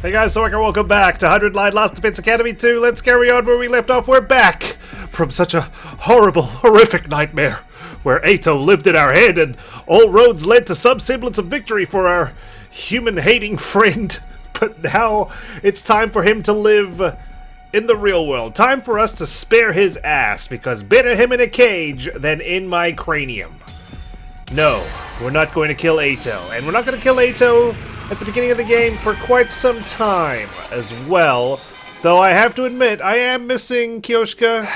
Hey guys, Sorker, welcome back to 100 Line Lost Defense Academy 2. Let's carry on where we left off. We're back from such a horrible, horrific nightmare where Eito lived in our head and all roads led to some semblance of victory for our human-hating friend. But now it's time for him to live in the real world. Time for us to spare his ass, because better him in a cage than in my cranium. No, we're not going to kill Eito, and we're not going to kill Eito at the beginning of the game for quite some time as well. Though I have to admit, I am missing Kyoshika,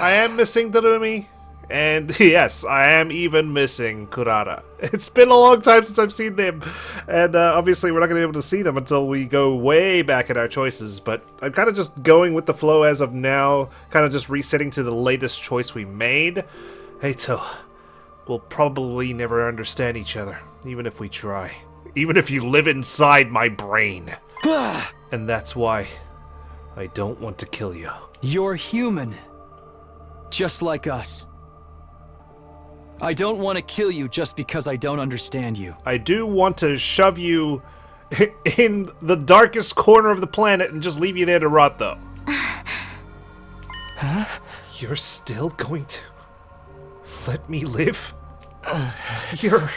I am missing Darumi, and yes, I am even missing Kurara. It's been a long time since I've seen them, and obviously we're not going to be able to see them until we go way back in our choices, but I'm kind of just going with the flow as of now, kind of just resetting to the latest choice we made. Eito, we'll probably never understand each other, even if we try. Even if you live inside my brain. And that's why I don't want to kill you. You're human. Just like us. I don't want to kill you just because I don't understand you. I do want to shove you in the darkest corner of the planet and just leave you there to rot, though. Huh? You're still going to let me live? You're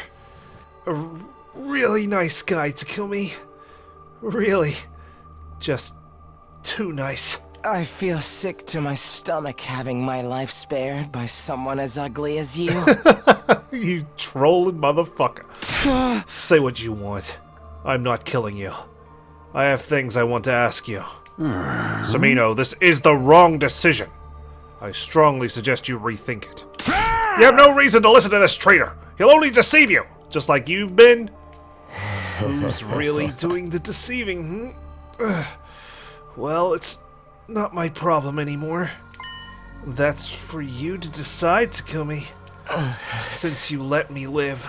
a really nice guy, Takumi. Really. Just too nice. I feel sick to my stomach having my life spared by someone as ugly as you. You trolling motherfucker. Say what you want. I'm not killing you. I have things I want to ask you. Sumino, this is the wrong decision. I strongly suggest you rethink it. You have no reason to listen to this traitor. He'll only deceive you, just like you've been. Who's really doing the deceiving? Well, it's not my problem anymore. That's for you to decide, Takumi. Since you let me live,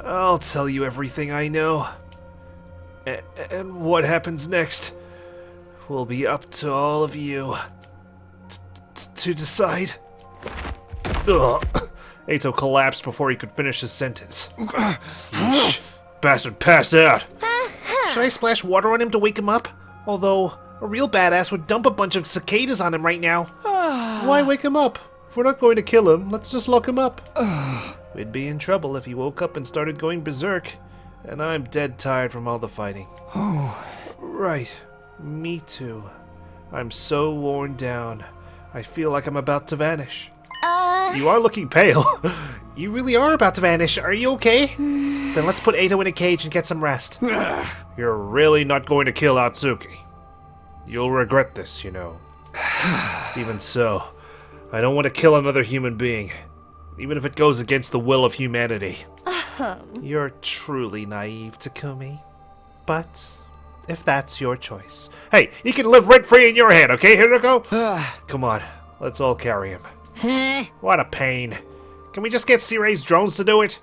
I'll tell you everything I know. And what happens next will be up to all of you to decide. Ugh. Eito collapsed before he could finish his sentence. Yeesh. Bastard passed out. Should I splash water on him to wake him up? Although, a real badass would dump a bunch of cicadas on him right now. Why wake him up? If we're not going to kill him, let's just lock him up. We'd be in trouble if he woke up and started going berserk. And I'm dead tired from all the fighting. Oh. Right. Me too. I'm so worn down. I feel like I'm about to vanish. You are looking pale. You really are about to vanish. Are you okay? Then let's put Eito in a cage and get some rest. You're really not going to kill Atsuki. You'll regret this, you know. Even so, I don't want to kill another human being, even if it goes against the will of humanity. You're truly naive, Takumi. But if that's your choice. Hey, he can live rent-free in your head, okay, Hiroko? Come on, let's all carry him. What a pain. Can we just get Sirei's drones to do it?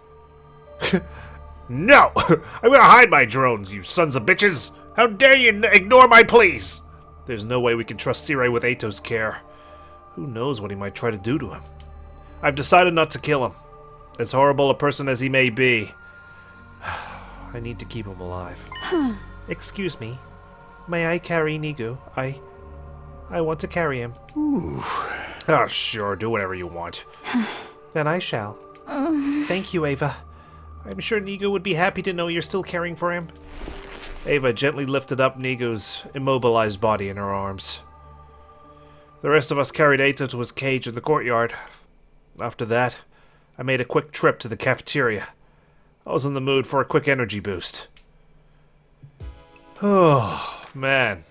No! I'm gonna hide my drones, you sons of bitches! How dare you ignore my pleas! There's no way we can trust Sirei with Eito's care. Who knows what he might try to do to him? I've decided not to kill him. As horrible a person as he may be, I need to keep him alive. Excuse me. May I carry Nigu? I want to carry him. Ooh. Oh, sure, do whatever you want. Then I shall. Thank you, Ava. I'm sure Nigu would be happy to know you're still caring for him. Ava gently lifted up Nigu's immobilized body in her arms. The rest of us carried Eito to his cage in the courtyard. After that, I made a quick trip to the cafeteria. I was in the mood for a quick energy boost. Oh, man.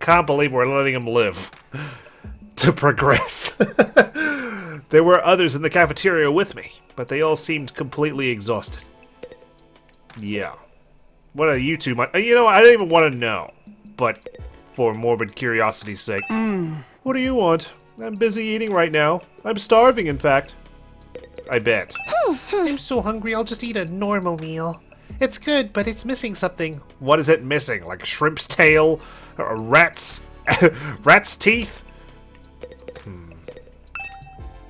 Can't believe we're letting him live. To progress. There were others in the cafeteria with me, but they all seemed completely exhausted. Yeah. What are you two? You know, I don't even want to know. But for morbid curiosity's sake. What do you want? I'm busy eating right now. I'm starving, in fact. I bet. I'm so hungry, I'll just eat a normal meal. It's good, but it's missing something. What is it missing? Like a shrimp's tail? Or a rat's... rat's teeth?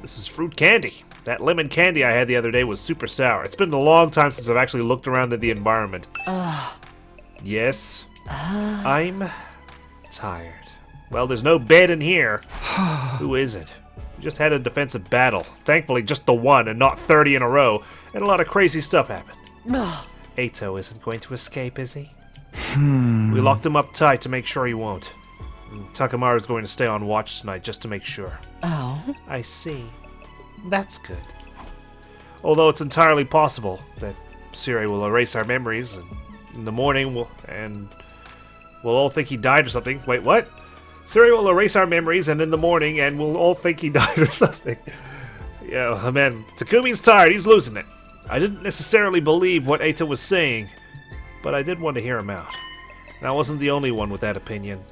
This is fruit candy. That lemon candy I had the other day was super sour. It's been a long time since I've actually looked around at the environment. Yes? I'm tired. Well, there's no bed in here. Who is it? We just had a defensive battle. Thankfully, just the one and not 30 in a row. And a lot of crazy stuff happened. Eito isn't going to escape, is he? We locked him up tight to make sure he won't. Takamaru's going to stay on watch tonight just to make sure. Oh? I see. That's good. Although it's entirely possible that Sirei will erase our memories, and in the morning we'll all think he died or something. Wait, what? Sirei will erase our memories, and in the morning, and we'll all think he died or something. Yeah, man, Takumi's tired. He's losing it. I didn't necessarily believe what Eito was saying, but I did want to hear him out. And I wasn't the only one with that opinion.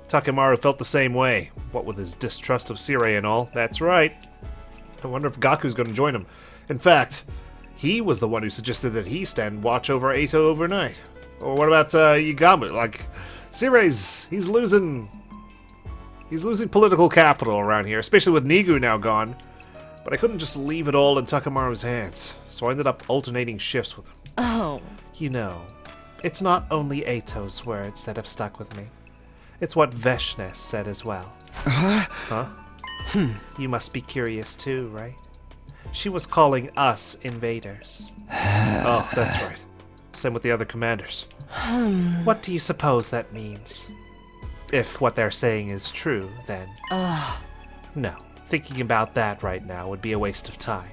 Takamaru felt the same way, what with his distrust of Sirei and all. That's right. I wonder if Gaku's going to join him. In fact, he was the one who suggested that he stand watch over Eito overnight. Or what about Yagamu? Like, Sirei's, he's losing political capital around here, especially with Nigu now gone. But I couldn't just leave it all in Takamaru's hands, so I ended up alternating shifts with him. Oh. You know, it's not only Eito's words that have stuck with me. It's what Veshness said as well. Huh? You must be curious too, right? She was calling us invaders. Oh, that's right. Same with the other commanders. What do you suppose that means? If what they're saying is true, then... No, thinking about that right now would be a waste of time.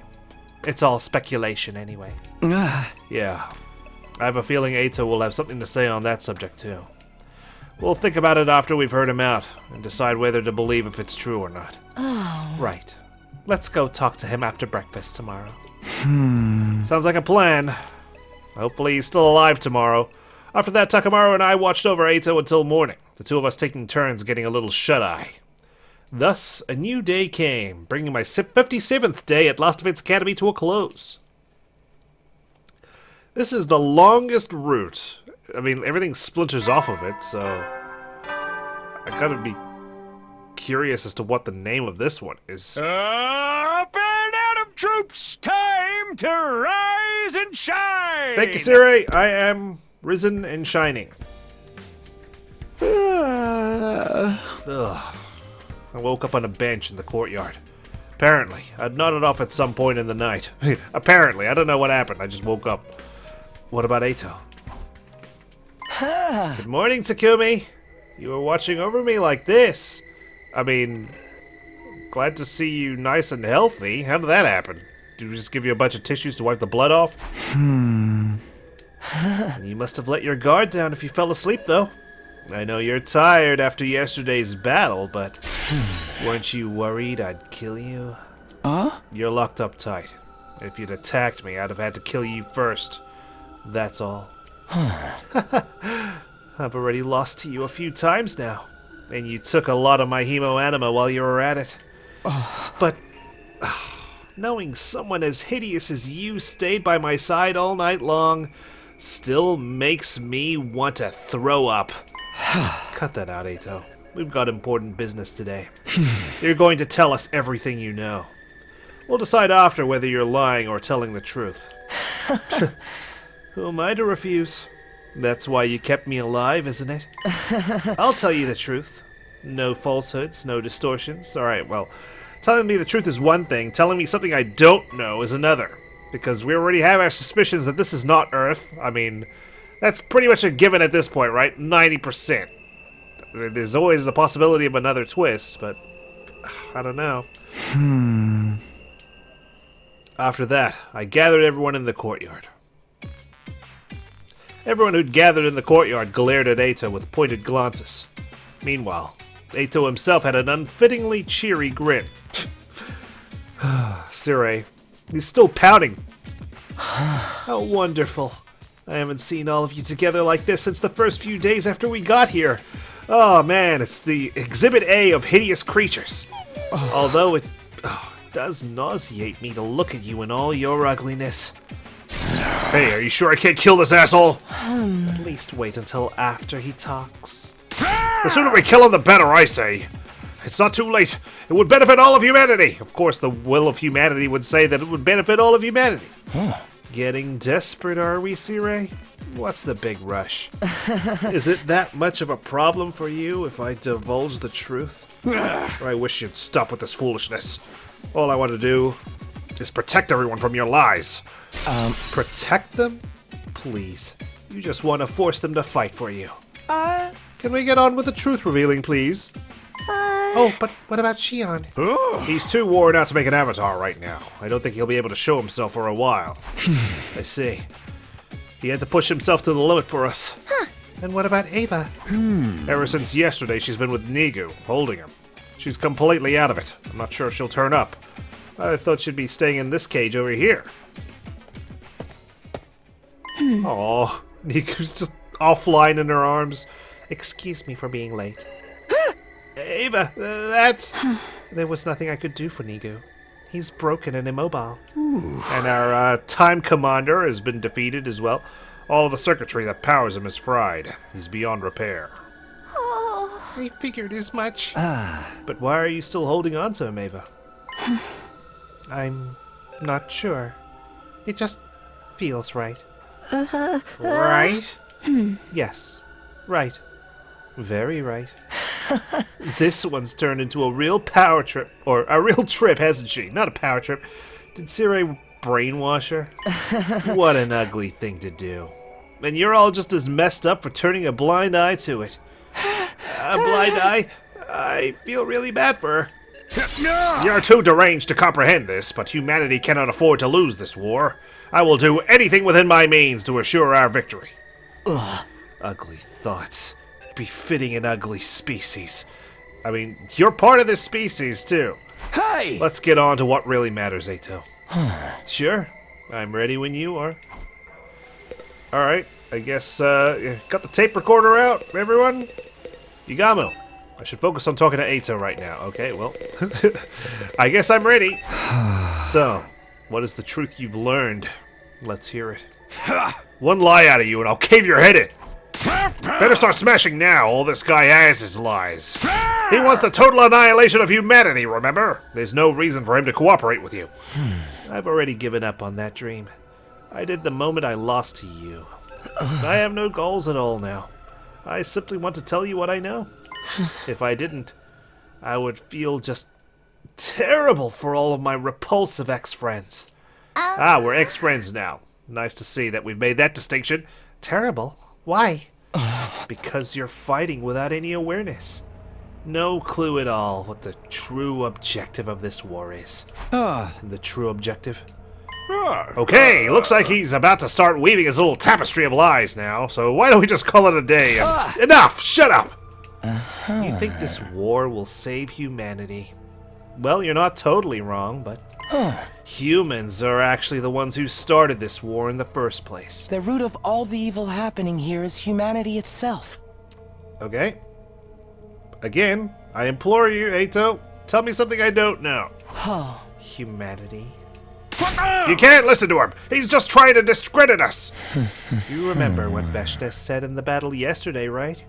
It's all speculation anyway. Yeah, I have a feeling Eito will have something to say on that subject too. We'll think about it after we've heard him out, and decide whether to believe if it's true or not. Oh. Right. Let's go talk to him after breakfast tomorrow. Sounds like a plan. Hopefully he's still alive tomorrow. After that, Takamaru and I watched over Eito until morning, the two of us taking turns getting a little shut-eye. Thus, a new day came, bringing my 57th day at Last Defense Academy to a close. This is the longest route. I mean, everything splinters off of it, so I gotta be curious as to what the name of this one is. Up and out of troops, time to rise and shine! Thank you, Sirei. I am risen and shining. Ugh. I woke up on a bench in the courtyard. Apparently, I'd nodded off at some point in the night. Apparently, I don't know what happened. I just woke up. What about Eito? Good morning, Takumi. You were watching over me like this. I mean, glad to see you nice and healthy. How did that happen? Did we just give you a bunch of tissues to wipe the blood off? You must have let your guard down if you fell asleep, though. I know you're tired after yesterday's battle, but weren't you worried I'd kill you? You're locked up tight. If you'd attacked me, I'd have had to kill you first. That's all. I've already lost to you a few times now, and you took a lot of my hemo anima while you were at it. But knowing someone as hideous as you stayed by my side all night long still makes me want to throw up. Cut that out, Eito. We've got important business today. You're going to tell us everything you know. We'll decide after whether you're lying or telling the truth. Who am I to refuse? That's why you kept me alive, isn't it? I'll tell you the truth. No falsehoods, no distortions. Alright, well, telling me the truth is one thing, telling me something I don't know is another. Because we already have our suspicions that this is not Earth. I mean, that's pretty much a given at this point, right? 90%. There's always the possibility of another twist, but I don't know. After that, I gathered everyone in the courtyard. Everyone who'd gathered in the courtyard glared at Eito with pointed glances. Meanwhile, Eito himself had an unfittingly cheery grin. Sirei, he's still pouting. How wonderful. I haven't seen all of you together like this since the first few days after we got here. Oh man, it's the Exhibit A of hideous creatures. Although it does nauseate me to look at you in all your ugliness. Hey, are you sure I can't kill this asshole? At least wait until after he talks. The sooner we kill him, the better, I say. It's not too late. It would benefit all of humanity. Of course, the will of humanity would say that it would benefit all of humanity. Getting desperate, are we, Sirei? What's the big rush? Is it that much of a problem for you if I divulge the truth? Or I wish you'd stop with this foolishness. All I want to do is protect everyone from your lies. Protect them? Please. You just want to force them to fight for you. Can we get on with the truth revealing, please? Oh, but what about Shion? He's too worn out to make an avatar right now. I don't think he'll be able to show himself for a while. I see. He had to push himself to the limit for us. And what about Ava? Ever since yesterday, she's been with Nigu, holding him. She's completely out of it. I'm not sure if she'll turn up. I thought she'd be staying in this cage over here. Aw, Nigu's just offline in her arms. Excuse me for being late. Ava, that's... There was nothing I could do for Nigu. He's broken and immobile. And our time commander has been defeated as well. All of the circuitry that powers him is fried. He's beyond repair. I figured as much. But why are you still holding on to him, Ava? I'm not sure. It just feels right. Right? Yes, right. Very right. This one's turned into a real power trip. Or a real trip, hasn't she? Not a power trip. Did Sirei brainwash her? What an ugly thing to do. And you're all just as messed up for turning a blind eye to it. A blind eye? I feel really bad for her. You're too deranged to comprehend this, but humanity cannot afford to lose this war. I will do anything within my means to assure our victory. Ugly thoughts. Befitting an ugly species. I mean, you're part of this species, too. Hey! Let's get on to what really matters, Eito. Sure. I'm ready when you are. Alright, I guess, got the tape recorder out, everyone? Yugamu, I should focus on talking to Eito right now. Okay, well, I guess I'm ready. So, what is the truth you've learned? Let's hear it. One lie out of you and I'll cave your head in. Better start smashing now. All this guy has is lies. He wants the total annihilation of humanity, remember? There's no reason for him to cooperate with you. I've already given up on that dream. I did the moment I lost to you. I have no goals at all now. I simply want to tell you what I know. If I didn't, I would feel just terrible for all of my repulsive ex-friends. We're ex-friends now. Nice to see that we've made that distinction. Terrible? Why? Because you're fighting without any awareness. No clue at all what the true objective of this war is. The true objective? Okay, looks like he's about to start weaving his little tapestry of lies now, so why don't we just call it a day? Enough! Shut up! You think this war will save humanity? Well, you're not totally wrong, but humans are actually the ones who started this war in the first place. The root of all the evil happening here is humanity itself. Okay. Again, I implore you, Eito, tell me something I don't know. Humanity? You can't listen to him! He's just trying to discredit us! You remember what Veshta said in the battle yesterday, right?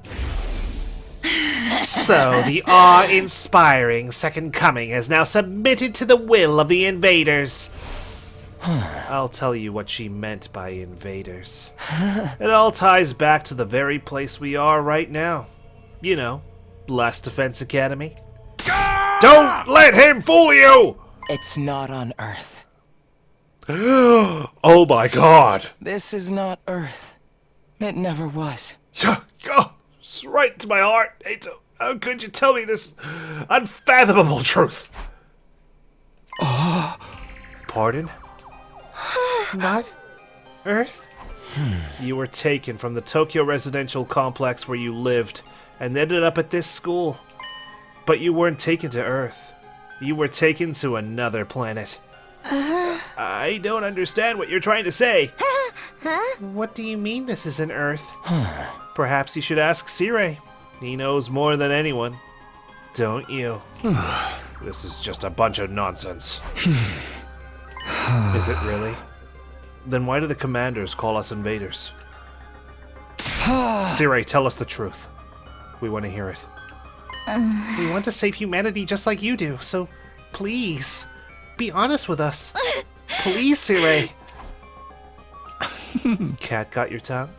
So, the awe-inspiring Second Coming has now submitted to the will of the invaders. I'll tell you what she meant by invaders. It all ties back to the very place we are right now. You know, Last Defense Academy. Don't let him fool you! It's not on Earth. Oh my god! This is not Earth. It never was. Oh, it's right to my heart, Eito. How could you tell me this unfathomable truth? Pardon? Not Earth? You were taken from the Tokyo residential complex where you lived and ended up at this school. But you weren't taken to Earth. You were taken to another planet. I don't understand what you're trying to say. What do you mean this isn't Earth? Perhaps you should ask Sirei. He knows more than anyone. Don't you? This is just a bunch of nonsense. Is it really? Then why do the commanders call us invaders? Sirei, tell us the truth. We want to hear it. We want to save humanity just like you do, so please, be honest with us. Please, Sirei. Cat got your tongue?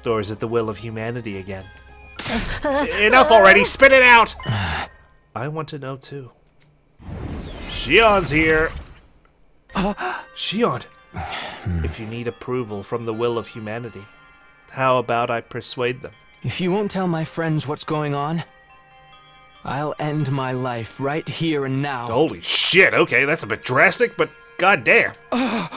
Or is it the will of humanity again? Enough already! Spit it out! I want to know too. Shion's here! Shion! If you need approval from the will of humanity, how about I persuade them? If you won't tell my friends what's going on, I'll end my life right here and now. Holy shit, okay, that's a bit drastic, but goddamn.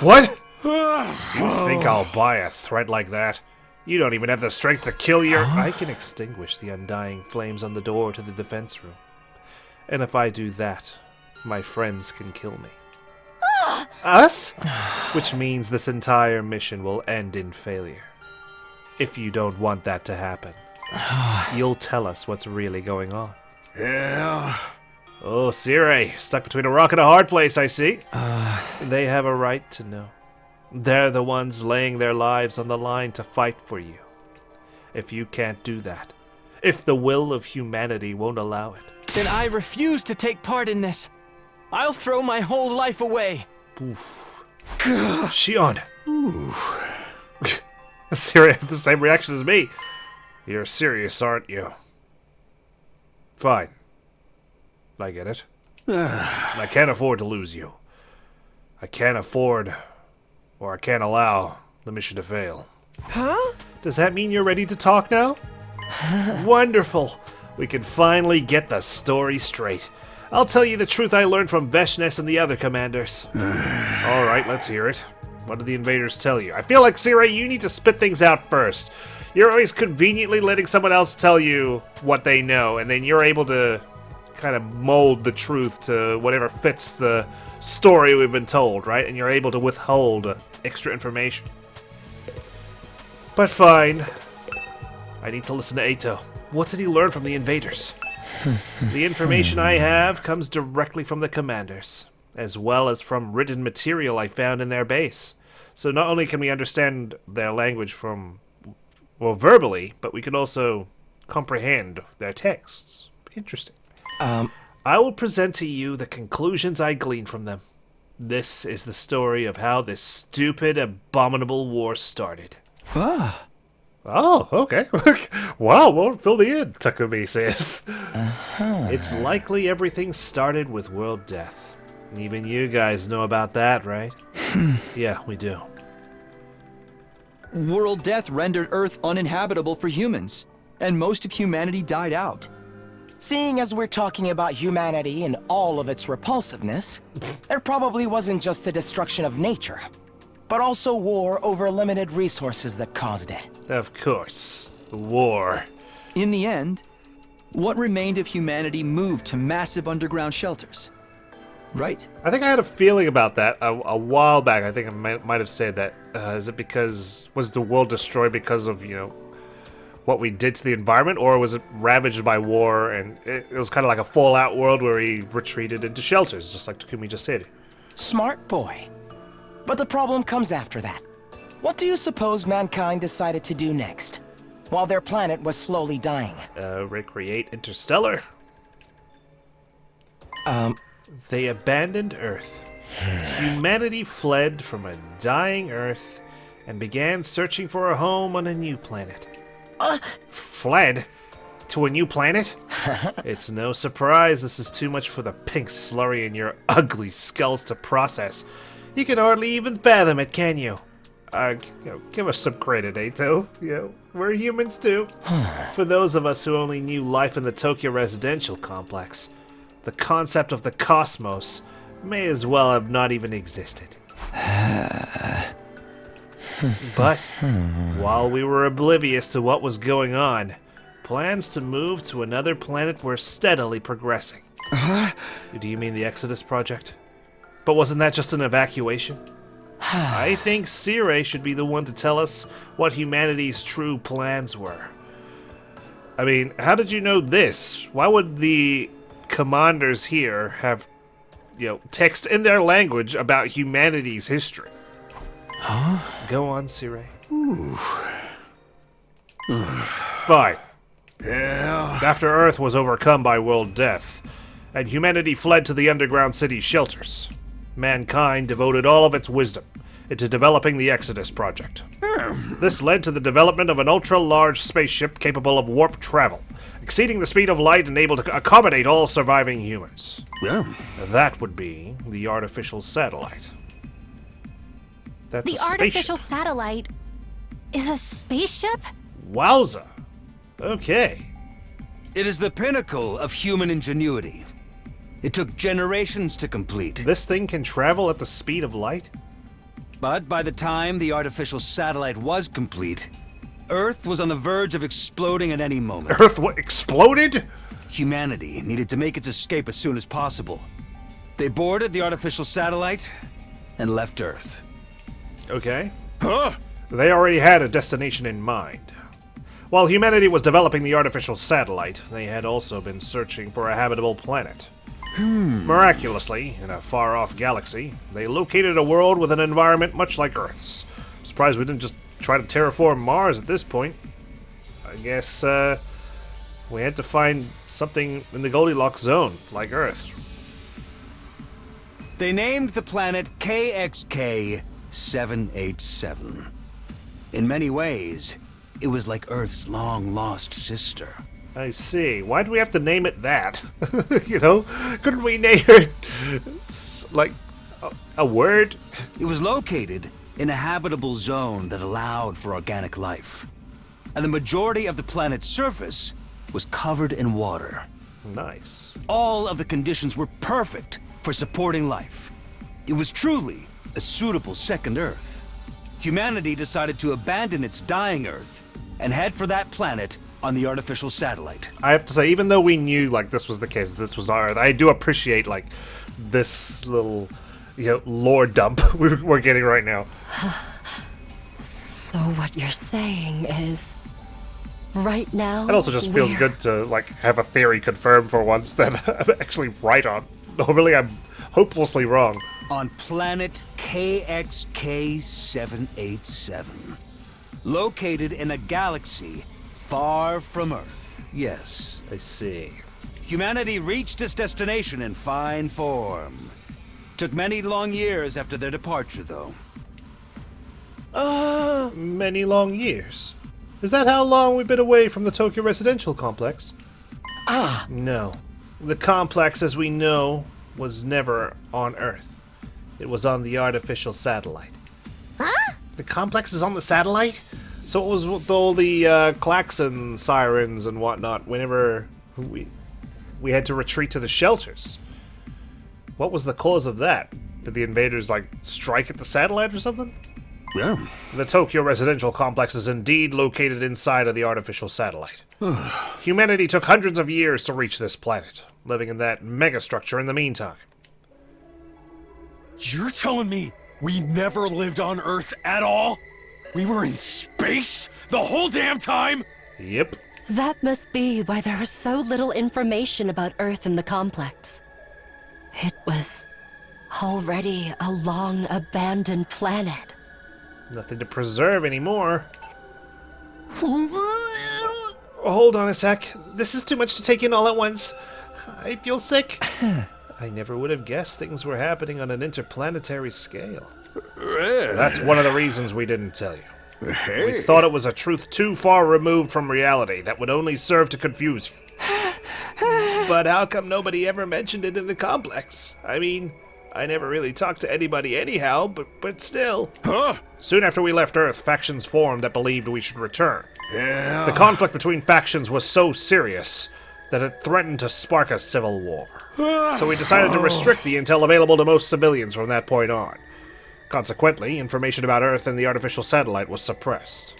What? You think I'll buy a threat like that? You don't even have the strength to kill your... I can extinguish the undying flames on the door to the defense room. And if I do that, my friends can kill me. Us? Which means this entire mission will end in failure. If you don't want that to happen, you'll tell us what's really going on. Yeah. Oh, Sirei, stuck between a rock and a hard place, I see. They have a right to know. They're the ones laying their lives on the line to fight for you. If you can't do that, if the will of humanity won't allow it, Then I refuse to take part in this. I'll throw my whole life away. Shion. Sirei had the same reaction as me. You're serious, aren't you? Fine. I get it. I can't afford to lose you. I can't afford, or I can't allow, the mission to fail. Huh? Does that mean you're ready to talk now? Wonderful. We can finally get the story straight. I'll tell you the truth I learned from Veshnes and the other commanders. Alright, let's hear it. What did the invaders tell you? I feel like, Sirei, you need to spit things out first. You're always conveniently letting someone else tell you what they know, and then you're able to kind of mold the truth to whatever fits the story we've been told, right? And you're able to withhold extra information. But fine. I need to listen to Eito. What did he learn from the invaders? The information I have comes directly from the commanders, as well as from written material I found in their base. So not only can we understand their language from, well, verbally, but we can also comprehend their texts. Interesting. I will present to you the conclusions I gleaned from them. This is the story of how this stupid, abominable war started. Oh, okay. Wow, well, fill me in, Takumi says. It's likely everything started with world death. Even you guys know about that, right? Yeah, we do. World death rendered Earth uninhabitable for humans, and most of humanity died out. Seeing as we're talking about humanity and all of its repulsiveness, there probably wasn't just the destruction of nature, but also war over limited resources that caused it. Of course. War. In the end, what remained of humanity moved to massive underground shelters. Right? I think I had a feeling about that a while back. I think I might have said that. Is it because... was the world destroyed because of, you know, what we did to the environment? Or was it ravaged by war and it was kind of like a Fallout world where we retreated into shelters, just like Takumi just said? Smart boy. But the problem comes after that. What do you suppose mankind decided to do next, while their planet was slowly dying? Recreate Interstellar? They abandoned Earth. Humanity fled from a dying Earth and began searching for a home on a new planet. Fled? To a new planet? It's no surprise this is too much for the pink slurry in your ugly skulls to process. You can hardly even fathom it, can you? Give us some credit, Eito. We're humans too. For those of us who only knew life in the Tokyo residential complex, the concept of the cosmos may as well have not even existed. But while we were oblivious to what was going on, plans to move to another planet were steadily progressing. Do you mean the Exodus Project? But wasn't that just an evacuation? I think Sirei should be the one to tell us what humanity's true plans were. I mean, how did you know this? Why would the commanders here have, text in their language about humanity's history? Go on, Sirei. Fine. Yeah. After Earth was overcome by world death, and humanity fled to the underground city shelters, mankind devoted all of its wisdom into developing the Exodus Project. This led to the development of an ultra-large spaceship capable of warp travel, exceeding the speed of light and able to accommodate all surviving humans. Yeah. That would be the artificial satellite. That's The a spaceship. artificial satellite is a spaceship? Wowza. Okay. It is the pinnacle of human ingenuity. It took generations to complete. This thing can travel at the speed of light? But by the time the artificial satellite was complete, Earth was on the verge of exploding at any moment. Earth what, exploded? Humanity needed to make its escape as soon as possible. They boarded the artificial satellite and left Earth. Okay. Huh? They already had a destination in mind. While humanity was developing the artificial satellite, they had also been searching for a habitable planet. Miraculously, in a far-off galaxy, they located a world with an environment much like Earth's. I'm surprised we didn't just try to terraform Mars at this point. I guess, we had to find something in the Goldilocks zone, like Earth. They named the planet KXK 787. In many ways, it was like Earth's long-lost sister. I see. Why do we have to name it that? You know? Couldn't we name it, like, a word? It was located in a habitable zone that allowed for organic life. And the majority of the planet's surface was covered in water. Nice. All of the conditions were perfect for supporting life. It was truly a suitable second Earth. Humanity decided to abandon its dying Earth and head for that planet on the artificial satellite. I have to say, even though we knew, like, this was the case, that this was not Earth, I do appreciate, like, this little, you know, lore dump we're getting right now. So what you're saying is, right now, It also just feels good to, like, have a theory confirmed for once that I'm actually right on. Normally I'm hopelessly wrong. On planet KXK 787. Located in a galaxy far from Earth, yes. I see. Humanity reached its destination in fine form. Took many long years after their departure, though. Many long years. Is that how long we've been away from the Tokyo residential complex? No. The complex, as we know, was never on Earth. It was on the artificial satellite. Huh? The complex is on the satellite? So it was with all the klaxon sirens and whatnot whenever we had to retreat to the shelters. What was the cause of that? Did the invaders, like, strike at the satellite or something? Yeah. The Tokyo residential complex is indeed located inside of the artificial satellite. Humanity took hundreds of years to reach this planet, living in that megastructure in the meantime. You're telling me we never lived on Earth at all? We were in space the whole damn time? Yep. That must be why there was so little information about Earth in the complex. It was already a long abandoned planet. Nothing to preserve anymore. Hold on a sec. This is too much to take in all at once. I feel sick. I never would have guessed things were happening on an interplanetary scale. That's one of the reasons we didn't tell you. We thought it was a truth too far removed from reality that would only serve to confuse you. But how come nobody ever mentioned it in the complex? I mean, I never really talked to anybody anyhow, but still. Huh? Soon after we left Earth, factions formed that believed we should return. Yeah. The conflict between factions was so serious that it threatened to spark a civil war. So we decided to restrict the intel available to most civilians from that point on. Consequently, information about Earth and the artificial satellite was suppressed.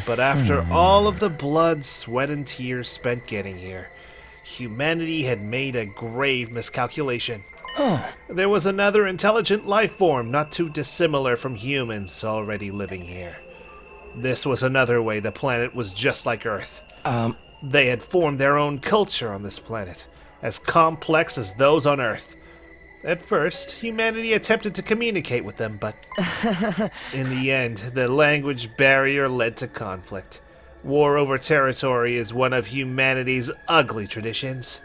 But after all of the blood, sweat, and tears spent getting here, humanity had made a grave miscalculation. There was another intelligent life form not too dissimilar from humans already living here. This was another way the planet was just like Earth. They had formed their own culture on this planet, as complex as those on Earth. At first, humanity attempted to communicate with them, but in the end, the language barrier led to conflict. War over territory is one of humanity's ugly traditions.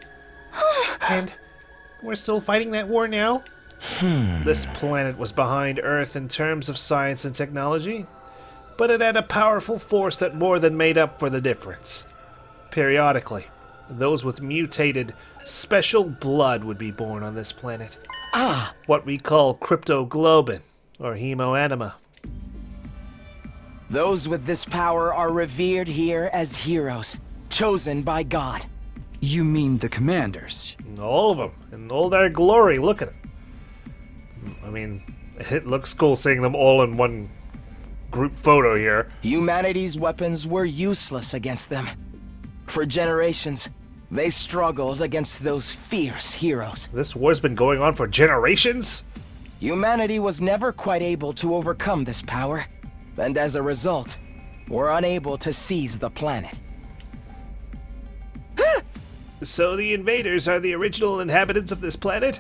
And we're still fighting that war now? This planet was behind Earth in terms of science and technology. but it had a powerful force that more than made up for the difference. Periodically, those with mutated, special blood would be born on this planet. What we call cryptoglobin, or hemoanima. Those with this power are revered here as heroes, chosen by God. You mean the commanders? All of them, in all their glory, look at it. I mean, it looks cool seeing them all in one group photo here. Humanity's weapons were useless against them. For generations, they struggled against those fierce heroes. This war's been going on for generations? Humanity was never quite able to overcome this power, and as a result, were unable to seize the planet. So the invaders are the original inhabitants of this planet?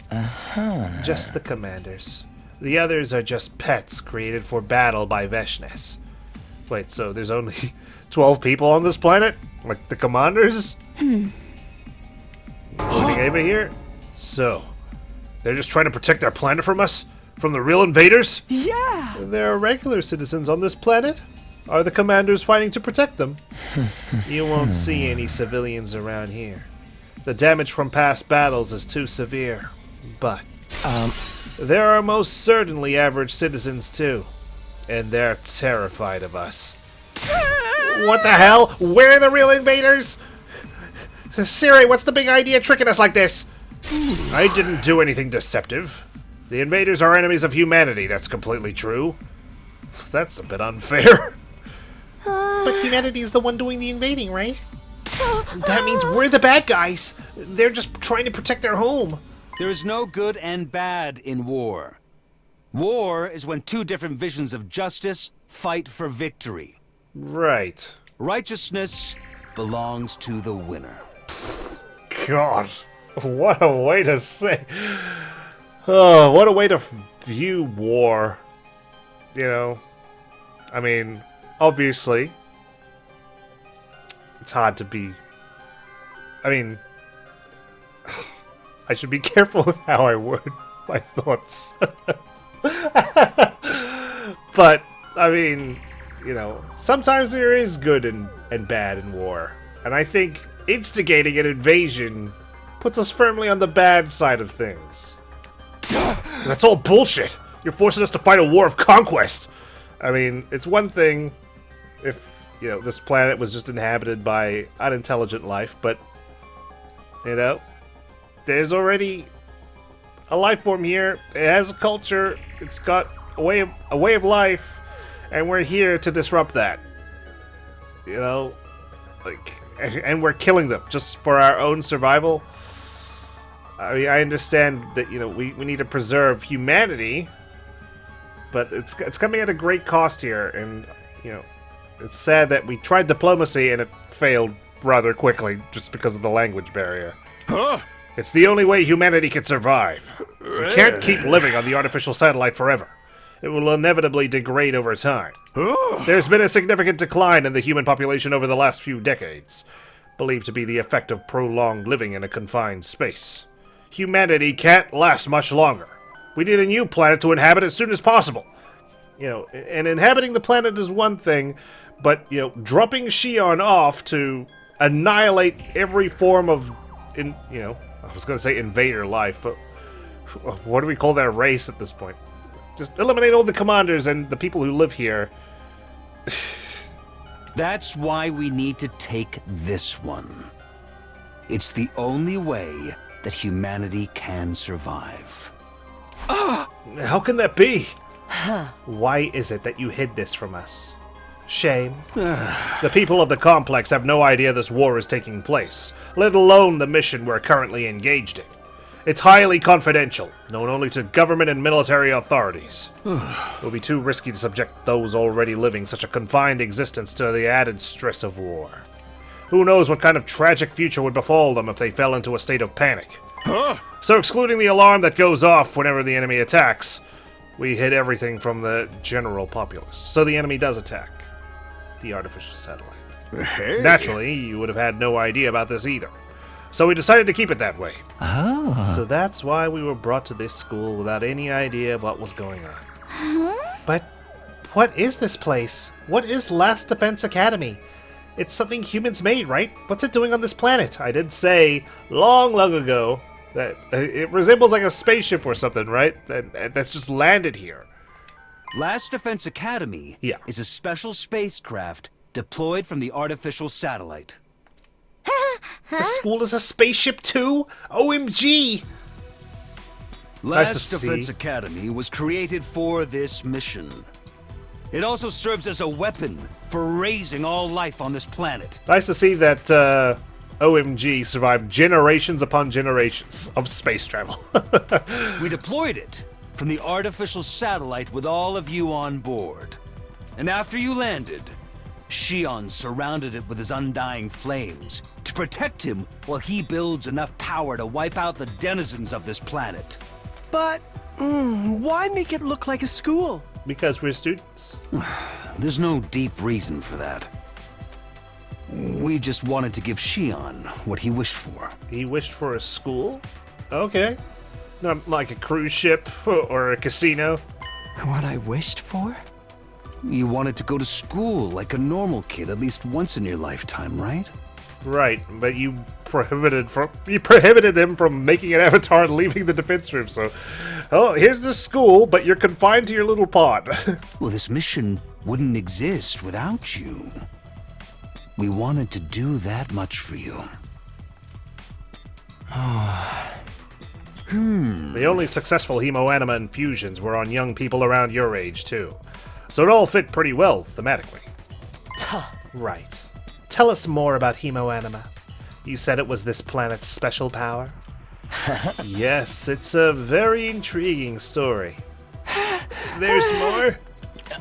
Just the commanders. The others are just pets created for battle by Veshnes. Wait, so there's only 12 people on this planet? Like the commanders? Moving over here? So, they're just trying to protect their planet from us? From the real invaders? Yeah! There are regular citizens on this planet. Are the commanders fighting to protect them? You won't see any civilians around here. The damage from past battles is too severe. But, there are most certainly average citizens too. And they're terrified of us. What the hell? Where are the real invaders? Sirei, what's the big idea tricking us like this? I didn't do anything deceptive. The invaders are enemies of humanity, that's completely true. That's a bit unfair. But humanity is the one doing the invading, right? That means we're the bad guys. They're just trying to protect their home. There is no good and bad in war. War is when two different visions of justice fight for victory. Right. Righteousness belongs to the winner. God, what a way to say. Oh, what a way to view war. You know, I mean, obviously, it's hard to be. I mean, I should be careful with how I word my thoughts. But, I mean, you know, sometimes there is good and bad in war. And I think instigating an invasion puts us firmly on the bad side of things. That's all bullshit. You're forcing us to fight a war of conquest. I mean, it's one thing if, you know, this planet was just inhabited by unintelligent life, but, you know, there's already a life form here. It has a culture. It's got a way of life, and we're here to disrupt that. You know, like, and we're killing them just for our own survival. I mean, I understand that, you know, we need to preserve humanity, but it's coming at a great cost here, and, you know, it's sad that we tried diplomacy and it failed rather quickly just because of the language barrier. Huh? It's the only way humanity can survive. We can't keep living on the artificial satellite forever. It will inevitably degrade over time. There's been a significant decline in the human population over the last few decades, believed to be the effect of prolonged living in a confined space. Humanity can't last much longer. We need a new planet to inhabit as soon as possible. You know, and inhabiting the planet is one thing, but, you know, dropping Shion off to annihilate every form of, I was going to say invader life, but what do we call that race at this point? Just eliminate all the commanders and the people who live here. That's why we need to take this one. It's the only way that humanity can survive. How can that be? Why is it that you hid this from us? Shame. The people of the complex have no idea this war is taking place, let alone the mission we're currently engaged in. It's highly confidential, known only to government and military authorities. It would be too risky to subject those already living such a confined existence to the added stress of war. Who knows what kind of tragic future would befall them if they fell into a state of panic. So excluding the alarm that goes off whenever the enemy attacks, we hid everything from the general populace. So the enemy does attack the artificial satellite. Hey. Naturally, you would have had no idea about this either. So we decided to keep it that way. So that's why we were brought to this school without any idea of what was going on. But What is this place? What is Last Defense Academy? It's something humans made, right? What's it doing on this planet? I did say long ago that it resembles like a spaceship or something, right? That's just landed here. Last Defense Academy is a special spacecraft deployed from the artificial satellite. The school is a spaceship too? OMG! Last Defense Academy was created for this mission. It also serves as a weapon for raising all life on this planet. Nice to see that OMG survived generations upon generations of space travel. We deployed it from the artificial satellite with all of you on board. And after you landed, Shion surrounded it with his undying flames to protect him while he builds enough power to wipe out the denizens of this planet. But, why make it look like a school? Because we're students. There's no deep reason for that. We just wanted to give Shion what he wished for. He wished for a school? Okay. Not like a cruise ship or a casino. What I wished for? You wanted to go to school like a normal kid at least once in your lifetime, right? Right, but you prohibited him from making an avatar and leaving the defense room, so... Oh, here's the school, but you're confined to your little pod. Well, this mission wouldn't exist without you. We wanted to do that much for you. The only successful hemoanima infusions were on young people around your age, too. So it all fit pretty well, thematically. Right. Tell us more about hemoanima. You said it was this planet's special power? Yes, it's a very intriguing story. There's more?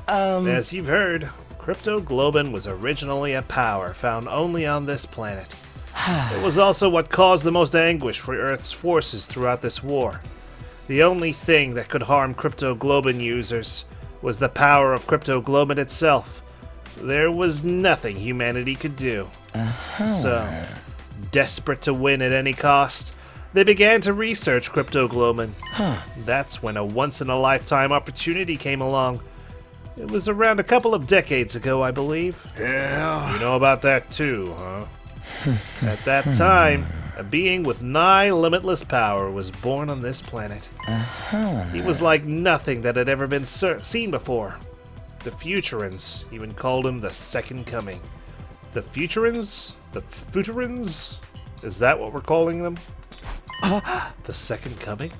As you've heard, cryptoglobin was originally a power found only on this planet. It was also what caused the most anguish for Earth's forces throughout this war. The only thing that could harm cryptoglobin users was the power of cryptoglobin itself. There was nothing humanity could do. So, desperate to win at any cost, they began to research cryptoglobin. That's when a once-in-a-lifetime opportunity came along. It was around a couple of decades ago, I believe. Yeah. You know about that too, huh? At that time, a being with nigh limitless power was born on this planet. He was like nothing that had ever been seen before. The Futurans even called him the Second Coming. The Futurans? The Futurans? Is that what we're calling them? The Second Coming?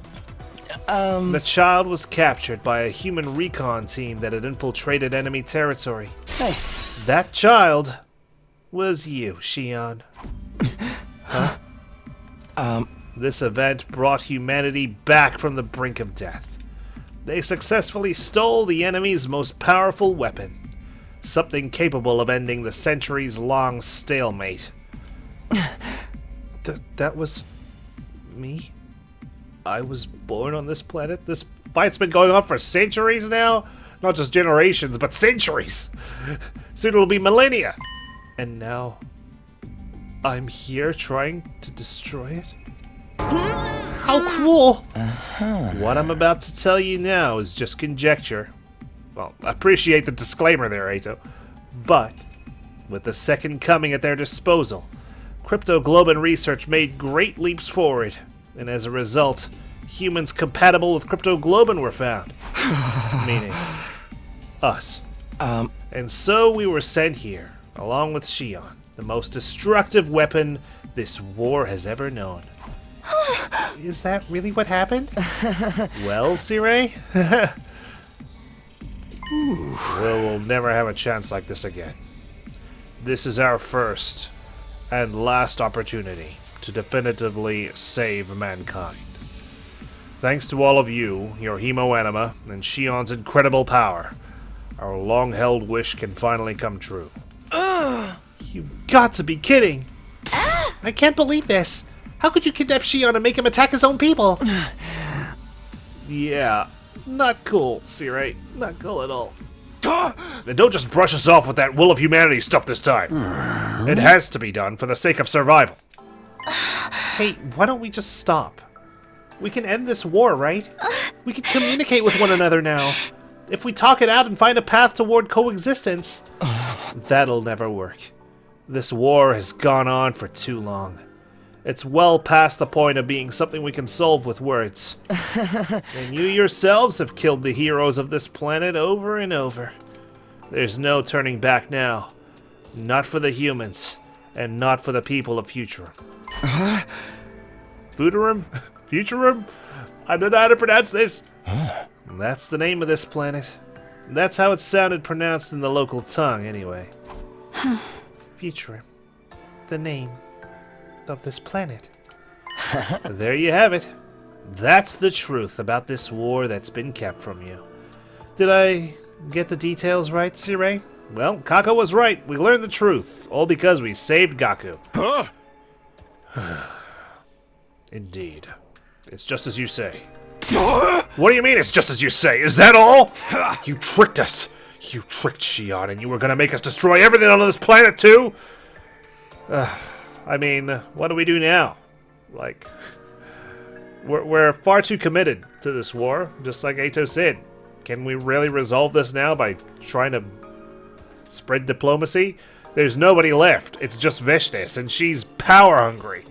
The child was captured by a human recon team that had infiltrated enemy territory. Hey. That child was you, Shion. Huh? This event brought humanity back from the brink of death. They successfully stole the enemy's most powerful weapon, something capable of ending the centuries-long stalemate. That was me? I was born on this planet? This fight's been going on for centuries now? Not just generations, but centuries! Soon it'll be millennia! And now, I'm here trying to destroy it? How cruel! What I'm about to tell you now is just conjecture. Well, I appreciate the disclaimer there, Eito. But, with the Second Coming at their disposal, cryptoglobin research made great leaps forward, and as a result, humans compatible with cryptoglobin were found. Meaning, us. And so we were sent here, along with Shion, the most destructive weapon this war has ever known. Is that really what happened? Well, Sirei? We'll never have a chance like this again. This is our first and last opportunity to definitively save mankind. Thanks to all of you, your hemoanima, and Shion's incredible power, our long-held wish can finally come true. You've got to be kidding! I can't believe this! How could you kidnap Shion and make him attack his own people? Yeah, not cool, Sirei. Not cool at all. And don't just brush us off with that will of humanity stuff this time. It has to be done for the sake of survival. Hey, why don't we just stop? We can end this war, right? We can communicate with one another now. if we talk it out and find a path toward coexistence. That'll never work. This war has gone on for too long. It's well past the point of being something we can solve with words. And you yourselves have killed the heroes of this planet over and over. There's no turning back now. Not for the humans, and not for the people of Futurum. Futurum? Futurum? I don't know how to pronounce this. That's the name of this planet. That's how it sounded pronounced in the local tongue, anyway. Futurum. The name of this planet. There you have it. That's the truth about this war that's been kept from you. Did I get the details right, Sirei? Well, Kako was right. We learned the truth, all because we saved Gaku. Huh? Indeed. It's just as you say. What do you mean it's just as you say? Is that all? You tricked us. You tricked Shion, and you were gonna make us destroy everything on this planet too? I mean, what do we do now? Like, we're far too committed to this war, just like Eito said. Can we really resolve this now by trying to spread diplomacy? There's nobody left. It's just Veshtes, and she's power hungry.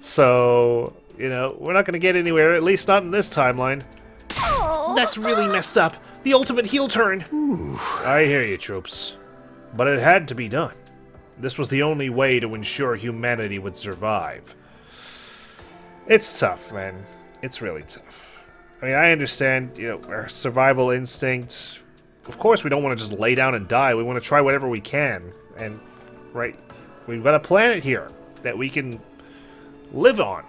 So, you know, we're not going to get anywhere, at least not in this timeline. That's really messed up. The ultimate heel turn. Ooh. I hear you, troops. But it had to be done. This was the only way to ensure humanity would survive. It's tough, man. It's really tough. I mean, I understand, you know, our survival instinct. Of course, we don't want to just lay down and die. We want to try whatever we can. And, right, we've got a planet here that we can live on.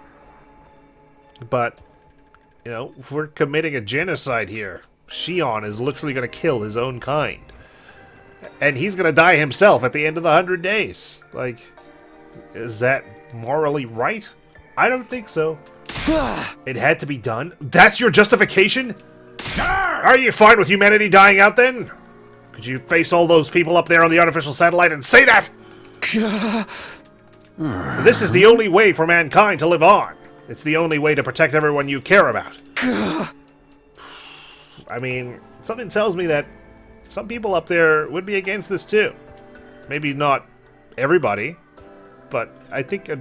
But, you know, if we're committing a genocide here, Shion is literally going to kill his own kind. And he's going to die himself at the end of the 100 days. Like, is that morally right? I don't think so. It had to be done? That's your justification? Are you fine with humanity dying out then? Could you face all those people up there on the artificial satellite and say that? This is the only way for mankind to live on. It's the only way to protect everyone you care about. I mean, something tells me that some people up there would be against this too. Maybe not everybody, but I think a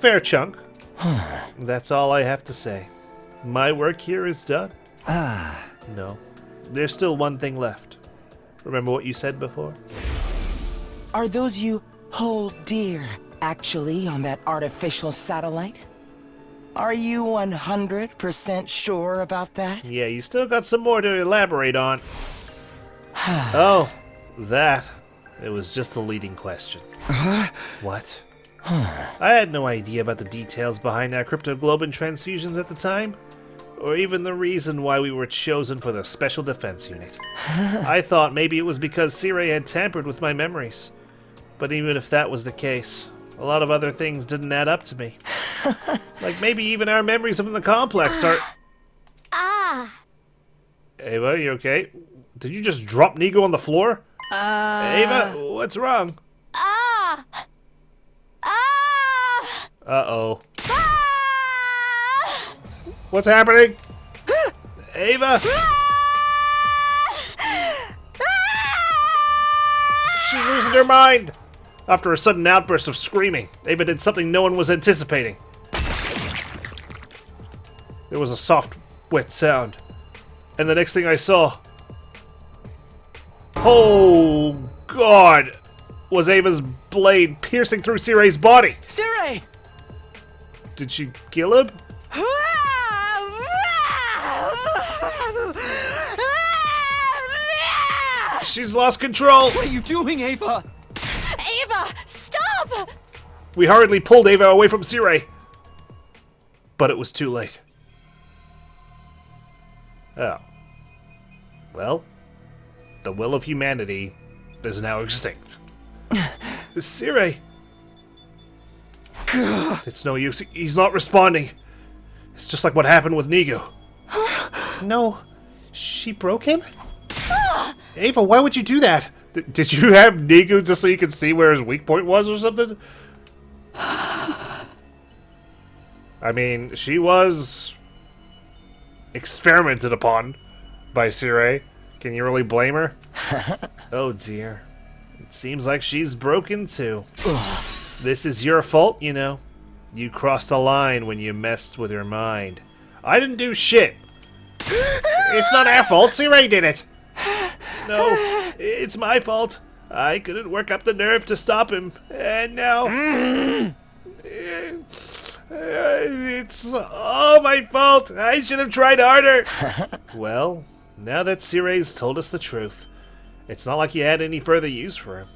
fair chunk. That's all I have to say. My work here is done. No, there's still one thing left. Remember what you said before? Are those you hold dear actually on that artificial satellite? Are you 100% sure about that? Yeah, you still got some more to elaborate on. Oh, that. It was just the leading question. What? I had no idea about the details behind our cryptoglobin transfusions at the time, or even the reason why we were chosen for the Special Defense Unit. I thought maybe it was because Sirei had tampered with my memories. But even if that was the case, a lot of other things didn't add up to me. Like maybe even our memories from the complex are... Ava, you okay? Did you just drop Nigo on the floor? Ava, what's wrong? Uh-oh. What's happening? Ava? She's losing her mind! After a sudden outburst of screaming, Ava did something no one was anticipating. There was a soft, wet sound. And the next thing I saw... Oh, God! Was Ava's blade piercing through Sirei's body. Sirei! Did she kill him? She's lost control! What are you doing, Ava? Ava, stop! We hurriedly pulled Ava away from Sirei. But it was too late. Oh. Well, the will of humanity is now extinct. Sirei! It's no use. He's not responding. It's just like what happened with Nigo. No. She broke him? Ava, why would you do that? Did you have Nigo just so you could see where his weak point was or something? I mean, she was experimented upon by Sirei. Can you really blame her? Oh dear. It seems like she's broken too. This is your fault, you know. You crossed the line when you messed with her mind. I didn't do shit. It's not our fault, Sirei did it. No, it's my fault. I couldn't work up the nerve to stop him, and now... It's all my fault. I should have tried harder. Well, now that Sirei's told us the truth, it's not like you had any further use for him.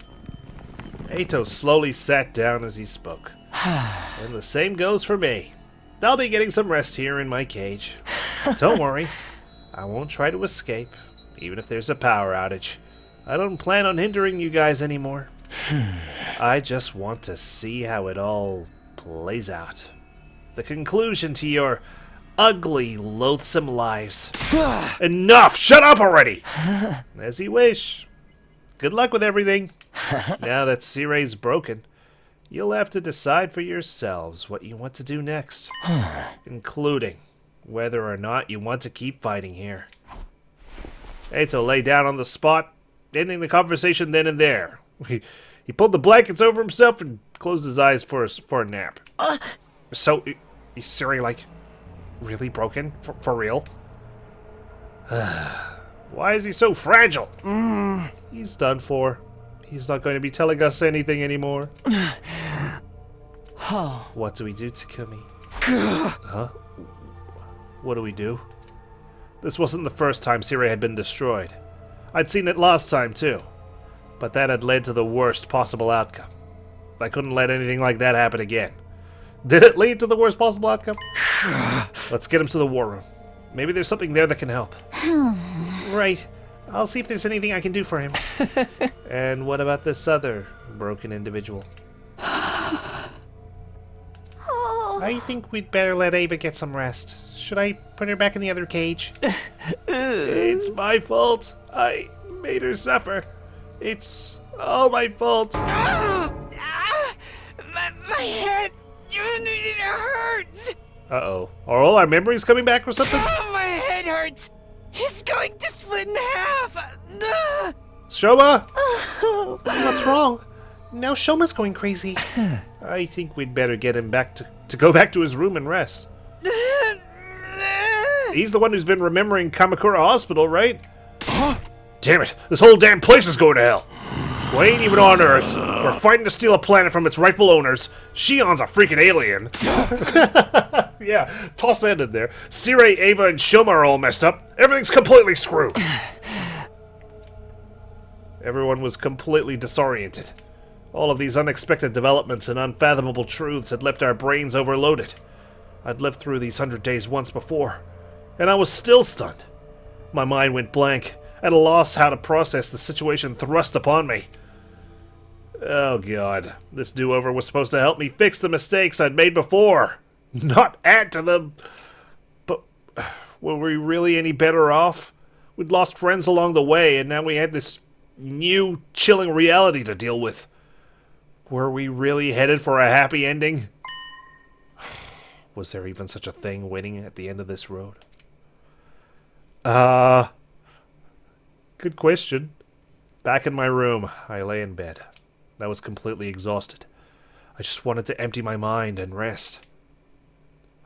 Eito slowly sat down as he spoke. And the same goes for me. I'll be getting some rest here in my cage. Don't worry, I won't try to escape, even if there's a power outage. I don't plan on hindering you guys anymore. I just want to see how it all plays out. The conclusion to your ugly, loathsome lives. Enough! Shut up already! As you wish. Good luck with everything. Now that Sirei's broken, you'll have to decide for yourselves what you want to do next. Including whether or not you want to keep fighting here. Eito lay down on the spot, ending the conversation then and there. He pulled the blankets over himself and closed his eyes for a nap. So, is Sirei, like, really broken? For real? Why is he so fragile? He's done for. He's not going to be telling us anything anymore. What do we do, Takumi? Huh? What do we do? This wasn't the first time Sirei had been destroyed. I'd seen it last time, too. But that had led to the worst possible outcome. I couldn't let anything like that happen again. Did it lead to the worst possible outcome? Let's get him to the war room. Maybe there's something there that can help. Right. I'll see if there's anything I can do for him. And what about this other broken individual? I think we'd better let Ava get some rest. Should I put her back in the other cage? It's my fault. I made her suffer. It's all my fault. My head! It hurts! Uh-oh. Are all our memories coming back or something? My head hurts! It's going to split in half! Shoma? What's wrong? Now Shoma's going crazy. I think we'd better get him back to go back to his room and rest. He's the one who's been remembering Kamakura Hospital, right? Damn it, this whole damn place is going to hell. We ain't even on Earth. We're fighting to steal a planet from its rightful owners. Shion's a freaking alien. Yeah, toss that in there. Sirei, Ava, and Shoma are all messed up. Everything's completely screwed. Everyone was completely disoriented. All of these unexpected developments and unfathomable truths had left our brains overloaded. I'd lived through these 100 days once before, and I was still stunned. My mind went blank, at a loss how to process the situation thrust upon me. Oh god, this do-over was supposed to help me fix the mistakes I'd made before, not add to them. But were we really any better off? We'd lost friends along the way, and now we had this new, chilling reality to deal with. Were we really headed for a happy ending? Was there even such a thing waiting at the end of this road? Good question. Back in my room, I lay in bed. I was completely exhausted. I just wanted to empty my mind and rest.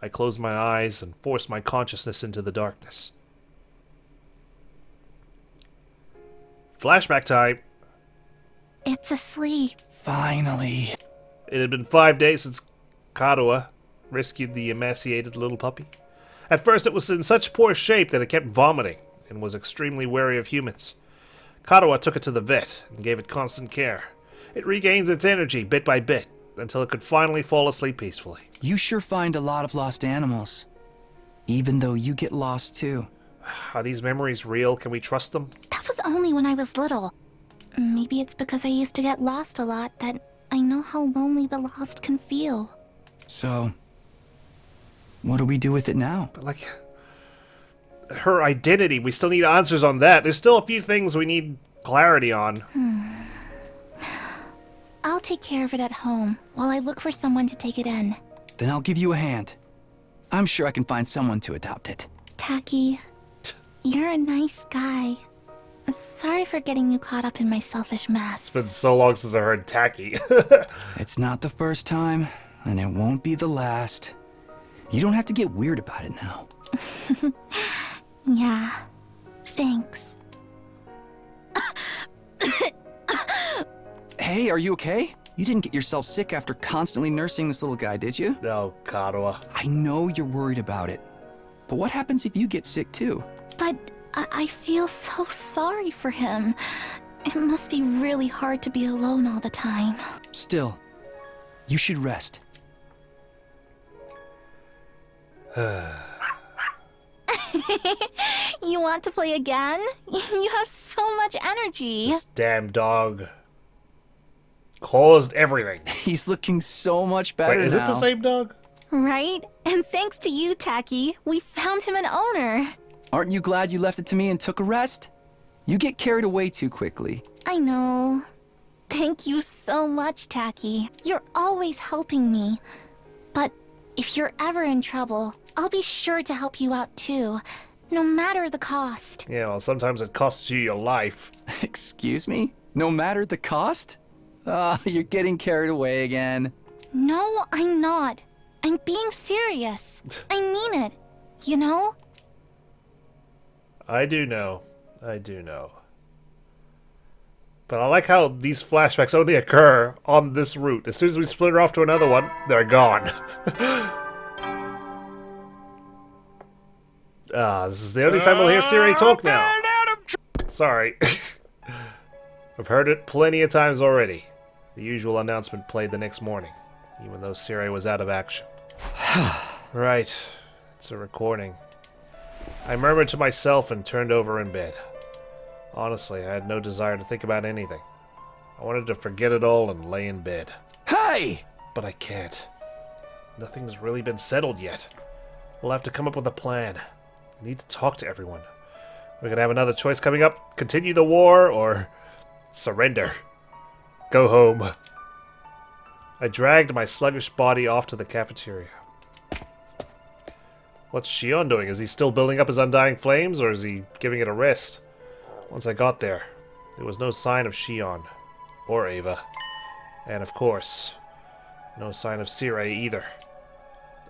I closed my eyes and forced my consciousness into the darkness. Flashback time. It's asleep. Finally. It had been 5 days since Kadoa rescued the emaciated little puppy. At first it was in such poor shape that it kept vomiting and was extremely wary of humans. Kadoa took it to the vet and gave it constant care. It regains its energy bit by bit until it could finally fall asleep peacefully. You sure find a lot of lost animals. Even though you get lost too. Are these memories real? Can we trust them? That was only when I was little. Maybe it's because I used to get lost a lot that I know how lonely the lost can feel. So, what do we do with it now? But like, her identity, we still need answers on that. There's still a few things we need clarity on. I'll take care of it at home while I look for someone to take it in. Then I'll give you a hand. I'm sure I can find someone to adopt it. Taki, you're a nice guy. Sorry for getting you caught up in my selfish mess. It's been so long since I heard tacky. It's not the first time, and it won't be the last. You don't have to get weird about it now. Yeah, thanks. Hey, are you okay? You didn't get yourself sick after constantly nursing this little guy, did you? No, Kotaro. I know you're worried about it. But what happens if you get sick too? But I feel so sorry for him. It must be really hard to be alone all the time. Still, you should rest. You want to play again? You have so much energy. This damn dog caused everything. He's looking so much better Wait, is now. it the same dog? Right? And thanks to you, Taki, we found him an owner. Aren't you glad you left it to me and took a rest? You get carried away too quickly. I know. Thank you so much, Taki. You're always helping me. But if you're ever in trouble, I'll be sure to help you out too, no matter the cost. Yeah, well, sometimes it costs you your life. Excuse me? No matter the cost? You're getting carried away again. No, I'm not. I'm being serious. I mean it. You know? I do know. I do know. But I like how these flashbacks only occur on this route. As soon as we split her off to another one, they're gone. This is the only time we'll hear Sirei talk now. Sorry. I've heard it plenty of times already. The usual announcement played the next morning, even though Sirei was out of action. Right. It's a recording. I murmured to myself and turned over in bed. Honestly, I had no desire to think about anything. I wanted to forget it all and lay in bed. Hey! But I can't. Nothing's really been settled yet. We'll have to come up with a plan. I need to talk to everyone. We're gonna have another choice coming up. Continue the war or surrender. Go home. I dragged my sluggish body off to the cafeteria. What's Shion doing? Is he still building up his undying flames, or is he giving it a rest? Once I got there was no sign of Shion or Ava. And of course, no sign of Sirei either.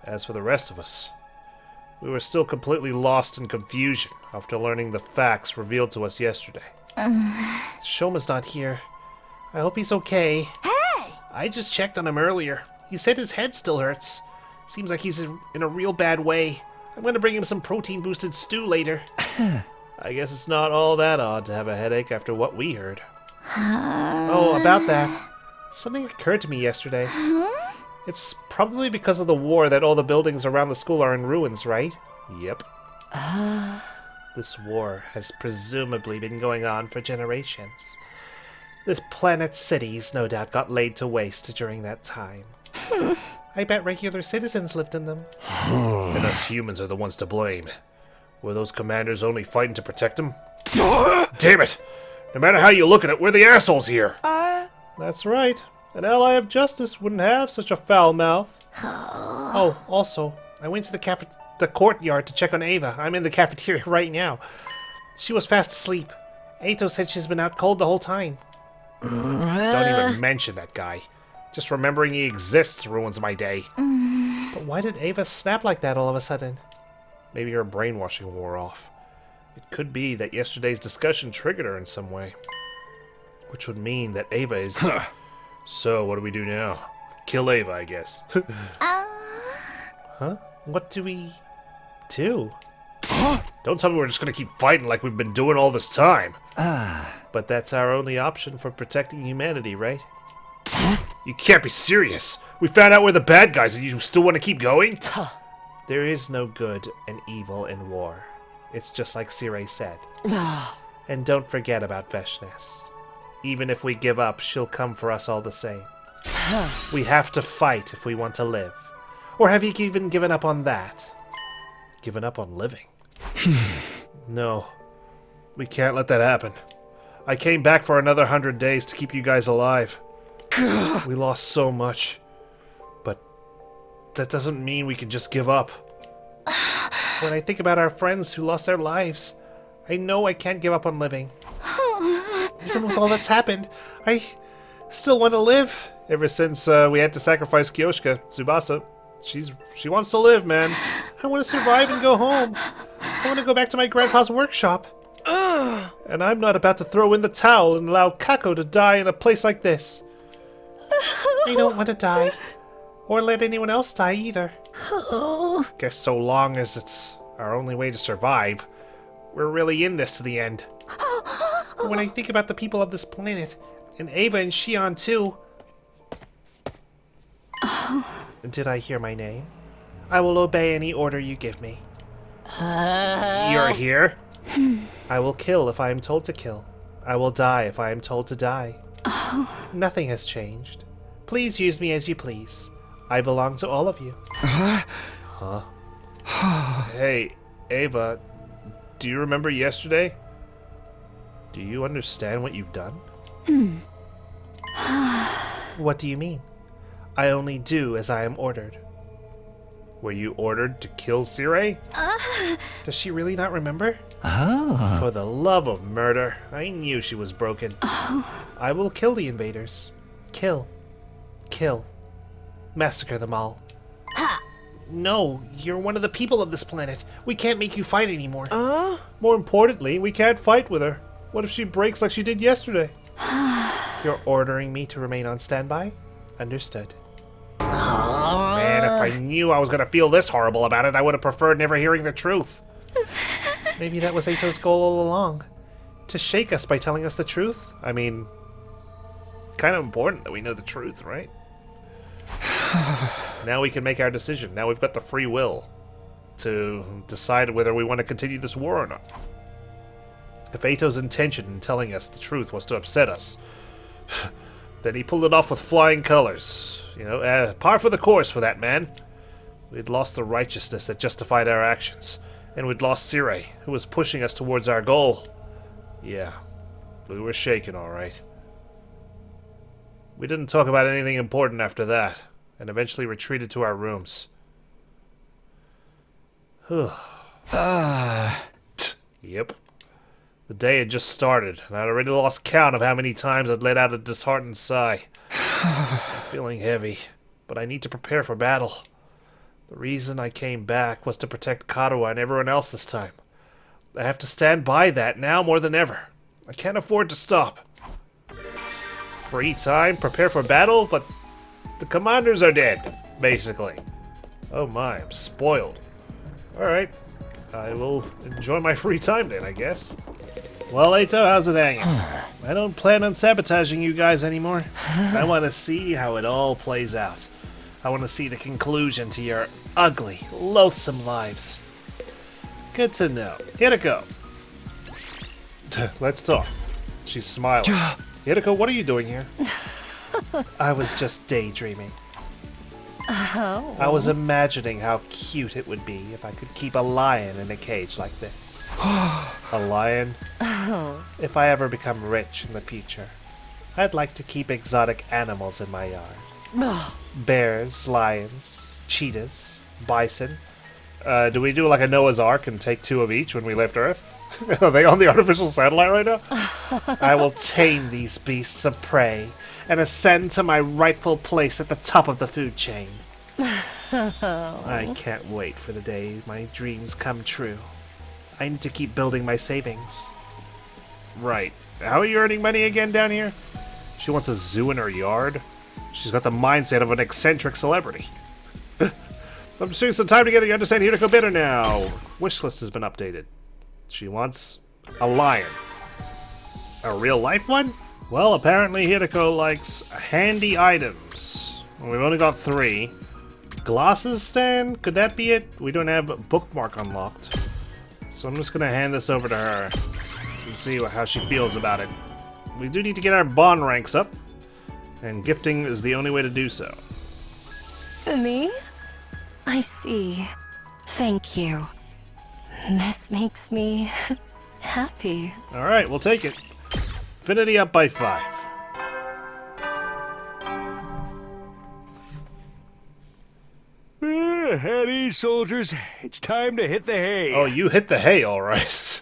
As for the rest of us, we were still completely lost in confusion after learning the facts revealed to us yesterday. Shoma's not here. I hope he's okay. Hey! I just checked on him earlier. He said his head still hurts. Seems like he's in a real bad way. I'm going to bring him some protein-boosted stew later. I guess it's not all that odd to have a headache after what we heard. Oh, about that. Something occurred to me yesterday. It's probably because of the war that all the buildings around the school are in ruins, right? Yep. This war has presumably been going on for generations. The planet's cities no doubt got laid to waste during that time. I bet regular citizens lived in them. And us humans are the ones to blame. Were those commanders only fighting to protect them? Damn it! No matter how you look at it, we're the assholes here! That's right. An ally of justice wouldn't have such a foul mouth. Oh, also, I went to the courtyard to check on Ava. I'm in the cafeteria right now. She was fast asleep. Eito said she's been out cold the whole time. Don't even mention that guy. Just remembering he exists ruins my day. But why did Ava snap like that all of a sudden? Maybe her brainwashing wore off. It could be that yesterday's discussion triggered her in some way. Which would mean that Ava is... So, what do we do now? Kill Ava, I guess. Huh? What do we do? Don't tell me we're just gonna keep fighting like we've been doing all this time. But that's our only option for protecting humanity, right? You can't be serious. We found out we're the bad guys and you still want to keep going? There is no good and evil in war. It's just like Sirei said. And don't forget about Veshness. Even if we give up, she'll come for us all the same. We have to fight if we want to live. Or have you even given up on that? Given up on living? No. We can't let that happen. I came back for another 100 days to keep you guys alive. We lost so much. But that doesn't mean we can just give up. When I think about our friends who lost their lives, I know I can't give up on living. Even with all that's happened, I still want to live. Ever since we had to sacrifice Kyoshika, Tsubasa, she wants to live, man. I want to survive and go home. I want to go back to my grandpa's workshop. And I'm not about to throw in the towel and allow Kako to die in a place like this. I don't want to die. Or let anyone else die either. Guess so long as it's our only way to survive, we're really in this to the end. When I think about the people of this planet, and Ava and Shion too. Did I hear my name? I will obey any order you give me. You're here? I will kill if I am told to kill. I will die if I am told to die. Nothing has changed. Please use me as you please. I belong to all of you. Huh? Hey, Ava, do you remember yesterday? Do you understand what you've done? What do you mean? I only do as I am ordered. Were you ordered to kill Sirei? Does she really not remember? Oh. For the love of murder, I knew she was broken. I will kill the invaders. Kill. Kill. Massacre them all. No, you're one of the people of this planet. We can't make you fight anymore. More importantly, we can't fight with her. What if she breaks like she did yesterday? You're ordering me to remain on standby? Understood. Man, if I knew I was gonna feel this horrible about it, I would have preferred never hearing the truth. Maybe that was Eito's goal all along. To shake us by telling us the truth? I mean, kind of important that we know the truth, right? Now we can make our decision. Now we've got the free will to decide whether we want to continue this war or not. If Eito's intention in telling us the truth was to upset us, then he pulled it off with flying colors. You know, par for the course for that man. We'd lost the righteousness that justified our actions, and we'd lost Sirei, who was pushing us towards our goal. Yeah, we were shaken, all right. We didn't talk about anything important after that, and eventually retreated to our rooms. Yep. The day had just started, and I'd already lost count of how many times I'd let out a disheartened sigh. I'm feeling heavy, but I need to prepare for battle. The reason I came back was to protect Karuha and everyone else this time. I have to stand by that now more than ever. I can't afford to stop. Free time, prepare for battle, but the commanders are dead, basically. Oh my, I'm spoiled. Alright, I will enjoy my free time then, I guess. Well, Eito, how's it hanging? I don't plan on sabotaging you guys anymore. I want to see how it all plays out. I want to see the conclusion to your ugly, loathsome lives. Good to know. Hideko. Let's talk. She's smiling. Hideko, what are you doing here? I was just daydreaming. Oh. I was imagining how cute it would be if I could keep a lion in a cage like this. A lion? Oh. If I ever become rich in the future, I'd like to keep exotic animals in my yard. Oh. Bears, lions, cheetahs, bison. Do we do like a Noah's Ark and take 2 of each when we left Earth? Are they on the artificial satellite right now? I will tame these beasts of prey and ascend to my rightful place at the top of the food chain. I can't wait for the day my dreams come true. I need to keep building my savings. Right. How are you earning money again down here? She wants a zoo in her yard? She's got the mindset of an eccentric celebrity. I'm spending some time together, you understand Hideko better now. Wish list has been updated. She wants a lion. A real life one? Well, apparently Hideko likes handy items. We've only got 3. Glasses stand? Could that be it? We don't have a bookmark unlocked. So I'm just gonna hand this over to her and see how she feels about it. We do need to get our bond ranks up, and gifting is the only way to do so. For me? I see. Thank you. This makes me happy. Alright, we'll take it. Affinity up by 5. At ease, soldiers. It's time to hit the hay. Oh, you hit the hay, all right.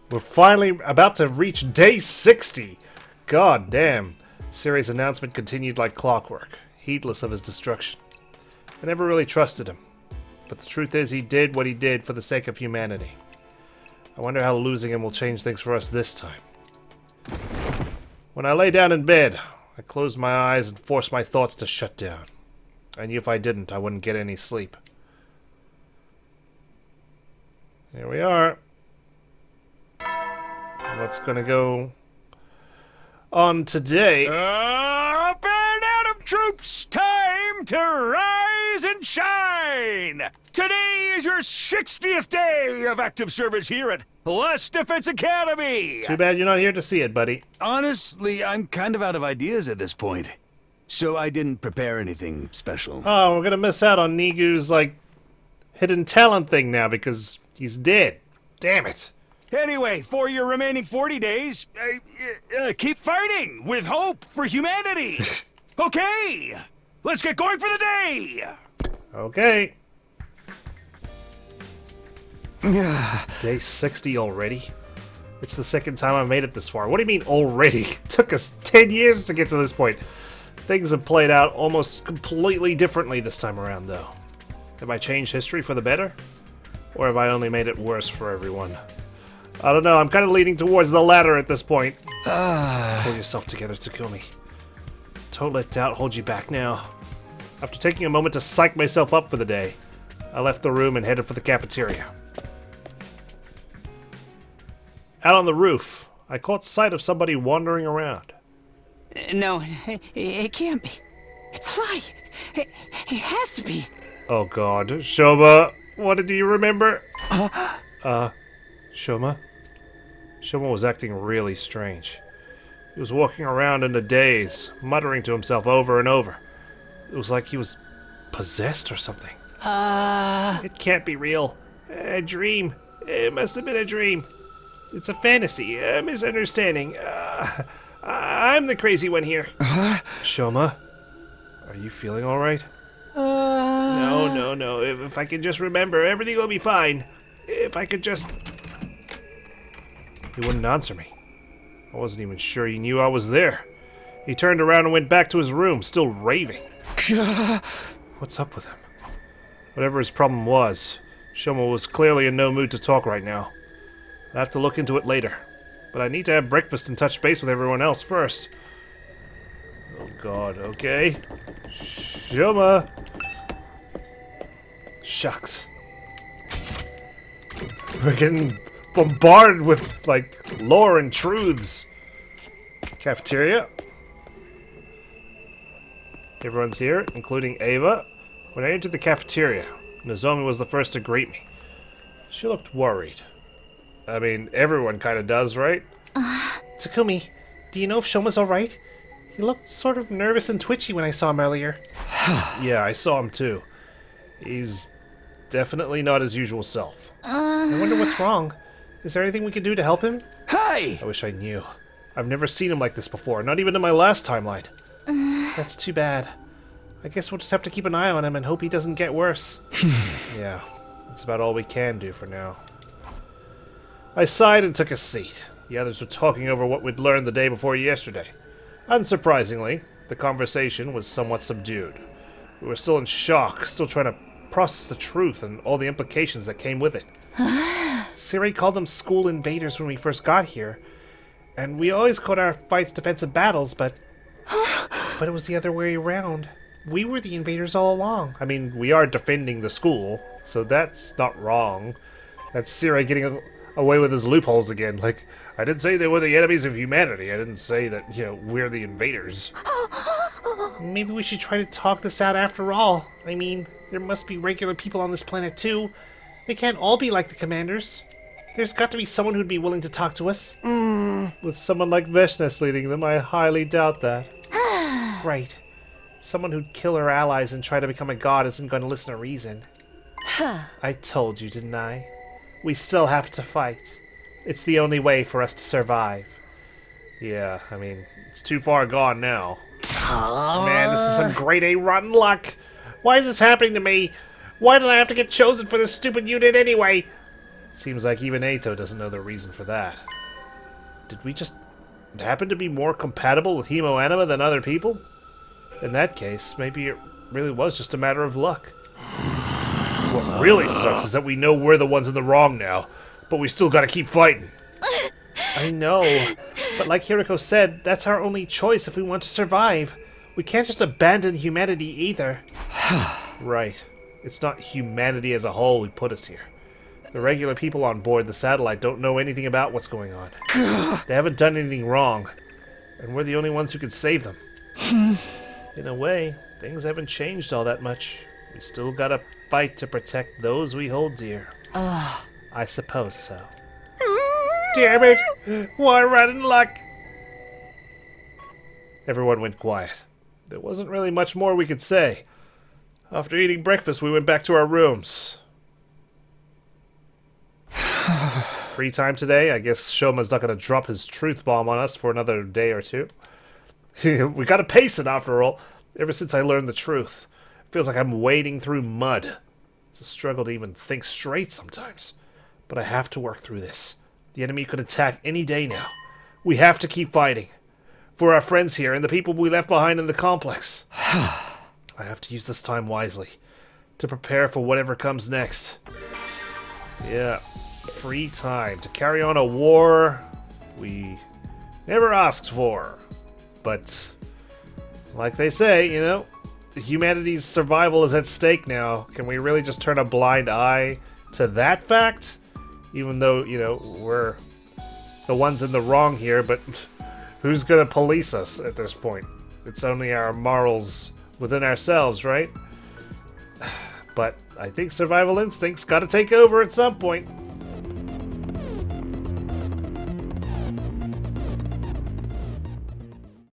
We're finally about to reach day 60. God damn. Sirei's announcement continued like clockwork, heedless of his destruction. I never really trusted him. But the truth is, he did what he did for the sake of humanity. I wonder how losing him will change things for us this time. When I lay down in bed, I closed my eyes and forced my thoughts to shut down. I knew if I didn't, I wouldn't get any sleep. Here we are. What's gonna go on today? Up and Adam troops, time to rise and shine! Today is your 60th day of active service here at Last Defense Academy! Too bad you're not here to see it, buddy. Honestly, I'm kind of out of ideas at this point, so I didn't prepare anything special. Oh, we're gonna miss out on Nigu's, like, hidden talent thing now because he's dead. Damn it. Anyway, for your remaining 40 days, keep fighting with hope for humanity! Okay, let's get going for the day! Okay. Day 60 already? It's the second time I've made it this far. What do you mean already? It took us 10 years to get to this point. Things have played out almost completely differently this time around, though. Have I changed history for the better? Or have I only made it worse for everyone? I don't know, I'm kind of leaning towards the latter at this point. Pull yourself together, Takumi. Don't let doubt hold you back now. After taking a moment to psych myself up for the day, I left the room and headed for the cafeteria. Out on the roof, I caught sight of somebody wandering around. No, it can't be. It's a lie. It has to be. Oh god, Shoma, what do you remember? Shoma? Shoma was acting really strange. He was walking around in a daze, muttering to himself over and over. It was like he was possessed or something. It can't be real. A dream. It must have been a dream. It's a fantasy, a misunderstanding. I'm the crazy one here. Shoma, are you feeling alright? No. If I can just remember, everything will be fine. If I could just... He wouldn't answer me. I wasn't even sure he knew I was there. He turned around and went back to his room, still raving. What's up with him? Whatever his problem was, Shoma was clearly in no mood to talk right now. I'll have to look into it later. But I need to have breakfast and touch base with everyone else first. Oh god, okay. Shoma! Shucks. We're getting bombarded with, like, lore and truths. Cafeteria. Everyone's here, including Ava. When I entered the cafeteria, Nozomi was the first to greet me. She looked worried. I mean, everyone kind of does, right? Takumi, do you know if Shoma's alright? He looked sort of nervous and twitchy when I saw him earlier. Yeah, I saw him too. He's definitely not his usual self. I wonder what's wrong. Is there anything we can do to help him? Hey! I wish I knew. I've never seen him like this before, not even in my last timeline. That's too bad. I guess we'll just have to keep an eye on him and hope he doesn't get worse. Yeah, that's about all we can do for now. I sighed and took a seat. The others were talking over what we'd learned the day before yesterday. Unsurprisingly, the conversation was somewhat subdued. We were still in shock, still trying to process the truth and all the implications that came with it. Sirei called them school invaders when we first got here, and we always called our fights defensive battles, but it was the other way around. We were the invaders all along. I mean, we are defending the school, so that's not wrong. That's Sirei getting away with his loopholes again. Like, I didn't say they were the enemies of humanity. I didn't say that, you know, we're the invaders. Maybe we should try to talk this out after all. I mean, there must be regular people on this planet too. They can't all be like the commanders. There's got to be someone who'd be willing to talk to us. With someone like Veshnes leading them, I highly doubt that. Right. Someone who'd kill her allies and try to become a god isn't going to listen to reason. I told you, didn't I? We still have to fight. It's the only way for us to survive. Yeah, I mean, it's too far gone now. Man, this is some grade A rotten luck. Why is this happening to me? Why did I have to get chosen for this stupid unit anyway? Seems like even Eito doesn't know the reason for that. Did we just happen to be more compatible with Hemo Anima than other people? In that case, maybe it really was just a matter of luck. What really sucks is that we know we're the ones in the wrong now, but we still gotta keep fighting. I know, but like Hiriko said, that's our only choice if we want to survive. We can't just abandon humanity either. Right. It's not humanity as a whole who put us here. The regular people on board the satellite don't know anything about what's going on. They haven't done anything wrong, and we're the only ones who can save them. In a way, things haven't changed all that much. We still gotta fight to protect those we hold dear. I suppose so. Damn it! Why rotten luck? Everyone went quiet. There wasn't really much more we could say. After eating breakfast, we went back to our rooms. Free time today? I guess Shoma's not gonna drop his truth bomb on us for another day or two. We gotta pace it after all. Ever since I learned the truth, it feels like I'm wading through mud. It's a struggle to even think straight sometimes. But I have to work through this. The enemy could attack any day now. We have to keep fighting. For our friends here and the people we left behind in the complex. I have to use this time wisely. To prepare for whatever comes next. Yeah. Free time to carry on a war we never asked for. But, like they say, you know, humanity's survival is at stake now. Can we really just turn a blind eye to that fact? Even though, you know, we're the ones in the wrong here, but who's gonna police us at this point? It's only our morals within ourselves, right? But I think survival instincts gotta take over at some point.